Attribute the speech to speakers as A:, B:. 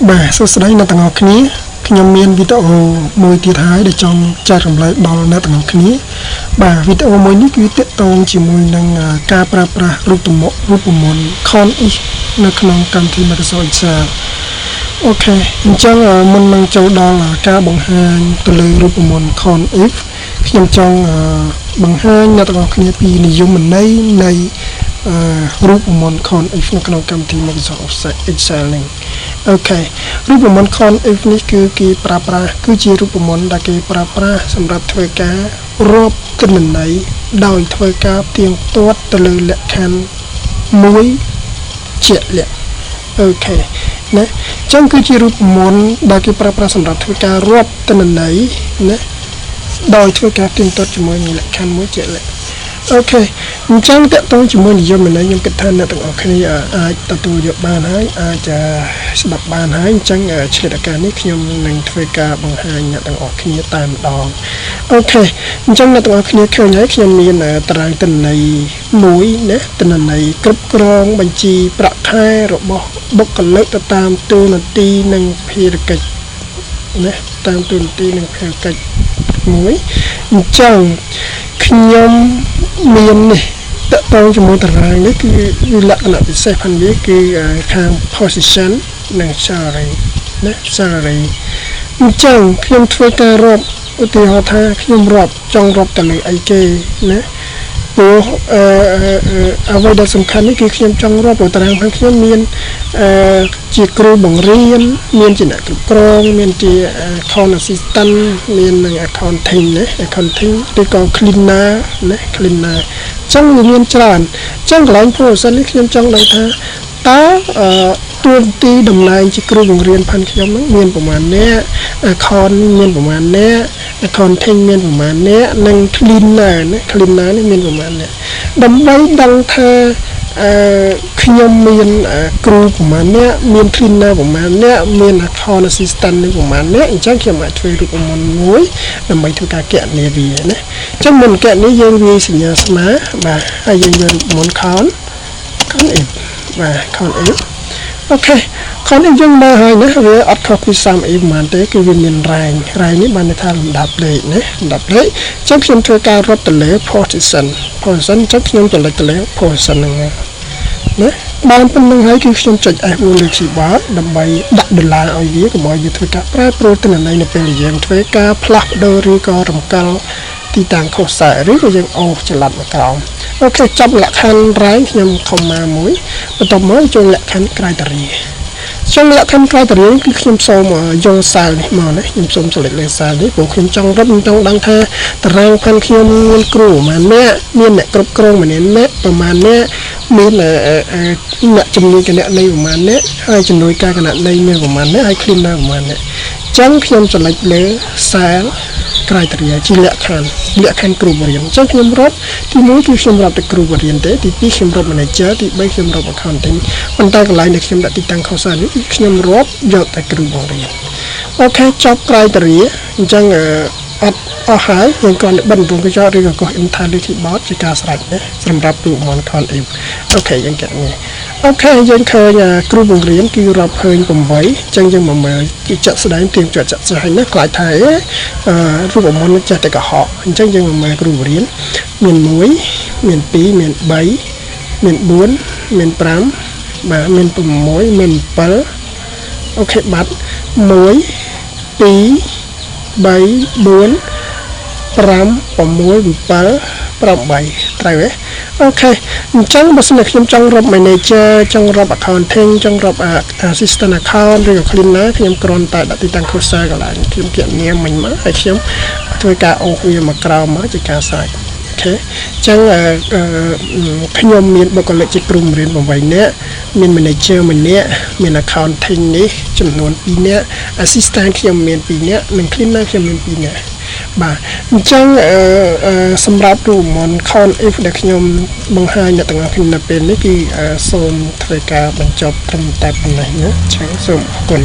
A: បាទសួស្តីអ្នកទាំងអស់គ្នាខ្ញុំមានវីដេអូមួយទៀតហើយដែលចង់ចែករំលែកដល់អ្នកទាំងអស់គ្នាបាទវីដេអូមួយនេះគឺទាក់ទងជាមួយនឹងការប្រើប្រាស់រូបមន្ត con if នៅក្នុងកម្មវិធី Microsoft Excel អូខេអញ្ចឹងមុននឹងចូលដល់ការបង្ហាញទៅលើរូបមន្ត con if ខ្ញុំចង់បង្ហាញអ្នកទាំងអស់គ្នាពីនិយមន័យនៃរូបមន្ត con if នៅក្នុងកម្មវិធី Microsoft Excel នេះអូខេរូបមន្ត con if នេះគឺគេប្រើប្រាស់គឺជារូបមន្តដែលគេប្រើប្រាស់សម្រាប់ធ្វើការរាប់ទិន្នន័យដោយធ្វើការផ្ទៀងផ្ទាត់ទៅលើលក្ខខណ្ឌមួយជាក់លាក់អូខេណាចឹងគឺជារូបមន្តដែលគេប្រើប្រាស់សម្រាប់ធ្វើការរាប់ទិន្នន័យណាដោយធ្វើការផ្ទៀងផ្ទាត់ជាមួយនឹងលក្ខខណ្ឌមួយជាក់លាក់អូខេអញ្ចឹងតើតើជាមួយនិយមន័យខ្ញុំគិតថាអ្នកទាំងអស់គ្នាអាចទទួលយកបានហើយអាចស្ដាប់បានហើយអញ្ចឹងឆ្លៀតឱកាសនេះខ្ញុំនឹងធ្វើការបង្ហាញអ្នកទាំងអស់គ្នាតែម្ដងអូខេអញ្ចឹងអ្នកទាំងអស់គ្នាឃើញហើយខ្ញុំមានតារាងទិន្នន័យមួយណាទិន្នន័យគ្រប់គ្រងបញ្ជីប្រាក់ខែរបស់បុគ្គលិកទៅតាមតួនាទីនិងភារកិច្ចណាតាមតួនាទីនិងភារកិច្ចមួយអញ្ចឹងខ្ញុំមាននេះតកតងជាមួយតារាងនេះគឺលក្ខណៈពិសេសផងវាគឺខាង position និង salary ណា salary អញ្ចឹងខ្ញុំធ្វើការរាប់ឧទាហរណ៍ថាខ្ញុំចង់រាប់ទៅលើអីគេណាព្រោះអ្វីដែលសំខាន់នេះគឺខ្ញុំចង់រាប់តារាងផងខ្ញុំមានជាគ្រូបង្រៀនមានជាអ្នកគ្រប់គ្រងមានជា account assistant មាននឹង accounting ណា accounting ឬក៏ cleaner ណា cleaner ចឹងវាមានច្រើនចឹងកន្លែង position នេះខ្ញុំចង់ដឹងថាតើតួនាទីតំណែងជាគ្រូបង្រៀនផងខ្ញុំហ្នឹងមានប្រមាណអ្នក account មានប្រមាណអ្នក accounting មានប្រមាណអ្នកនិង cleaner ណា cleaner នេះមានប្រមាណអ្នកដើម្បីដឹងថាខ្ញុំមានគ្រូប្រមាណអ្នកមាន cleaner ប្រមាណអ្នកមាន account assistant នេះប្រមាណអ្នកអញ្ចឹងខ្ញុំអាចធ្វើរូបមន្តមួយដើម្បីធ្វើការគណនាវាណាអញ្ចឹងមុនគណនាយើងវាសញ្ញាស្មើបាទហើយយើងយករូបមន្ត con if បាទ con if អូខេ con if យើងមើលហើយណាវាអត់ខុសពី sum if ប៉ុន្មានទេគឺវាមាន range នេះបានន័យថាលំដាប់លេខណាលំដាប់លេខអញ្ចឹងខ្ញុំធ្វើការរត់ទៅលើ position អញ្ចឹងខ្ញុំចុចទៅលើ position ហ្នឹងណាបានប៉ុណ្្នឹងហើយគឺខ្ញុំចុច F4 លើ keyboard ដើម្បីដាក់ដុល្លារឲ្យវាកុំឲ្យវាធ្វើការប្រែប្រួលទិន្នន័យនៅពេលដែលយើងធ្វើការផ្លាស់ប្ដូរឬក៏រំកិលទីតាំងខុសខ្សែឬក៏យើងអូសចល័តមកក្រោមអូខេចាប់លក្ខខណ្ឌ range ខ្ញុំ comma មួយបន្ទាប់មកចូលលក្ខខណ្ឌ criteria ចូលលក្ខខណ្ឌ criteria គឺខ្ញុំសូមយក cell នេះមកណាខ្ញុំសូម select លើ cell នេះព្រោះខ្ញុំចង់ដឹងថាតារាងផាន់ខ្ញុំមានគ្រូប្រមាណអ្នកមានអ្នកគ្រប់គ្រងម្នាក់អ្នកប្រមាណអ្នកមានអ្នកជំនួយគណនេយ្យប្រមាណអ្នកហើយជំនួយការគណនេយ្យមានប្រមាណអ្នកហើយ cleaner ប្រមាណអ្នកអញ្ចឹងខ្ញុំ select លើ cell criteria ជាលក្ខខណ្ឌគ្រូបរិញ្ញាបត្រអញ្ចឹងខ្ញុំរត់ទី1គឺខ្ញុំរត់ទៅគ្រូបរិញ្ញាបត្រទេទី2ខ្ញុំរត់ manager ទី3ខ្ញុំរត់ accounting ប៉ុន្តែកន្លែងដែលខ្ញុំដាក់ទីតាំងខុសនេះគឺខ្ញុំរត់យកតែគ្រូបង្រៀនអូខេចប់ criteria អញ្ចឹងអស់ហើយយើងគ្រាន់តែបិទរំពងកញ្ចក់ឬក៏កោះ enter លើ keyboard ជាការស្រេចណាសម្រាប់រូបមន្ត con if អូខេយើងគិតនេះអូខេយើងឃើញគ្រូបង្រៀនគឺរាប់ឃើញ8អញ្ចឹងយើងមកមើលជាចាក់ស្ដែងទៀងចាក់ស្ដែងណាខ្លាចថារូបមន្តចេះតែកុហកអញ្ចឹងយើងមកមើលគ្រូបង្រៀនមាន1មាន2មាន3មាន4មាន5បាទមាន6មាន7អូខេបាត់1 2 3 4 5 6 7 8ត្រូវទេអូខេអញ្ចឹងបើសិនជាខ្ញុំចង់រាប់ manager ចង់រាប់ accounting ចង់រាប់ assistant account ឬក៏ cleaner ខ្ញុំគ្រាន់តែដាក់ទីតាំង cursor កន្លែងខ្ញុំគណនាមិញមកហើយខ្ញុំធ្វើការអូសវាមកក្រោមមកជាការស្រេចអូខេអញ្ចឹងខ្ញុំមានបុគ្គលិកជាគ្រូបង្រៀន8នាក់មាន manager 1នាក់មាន accounting នេះចំនួន2នាក់ assistant ខ្ញុំមាន2នាក់និង cleaner ខ្ញុំមាន2នាក់បាទអញ្ចឹងសម្រាប់រូបមន្ត con if ដែលខ្ញុំបង្ហាញអ្នកទាំងអស់គ្នានៅពេលនេះគឺសូមធ្វើការបញ្ចប់ត្រឹមតែប៉ុណ្ណេះណាអញ្ចឹងសូមអរគុណ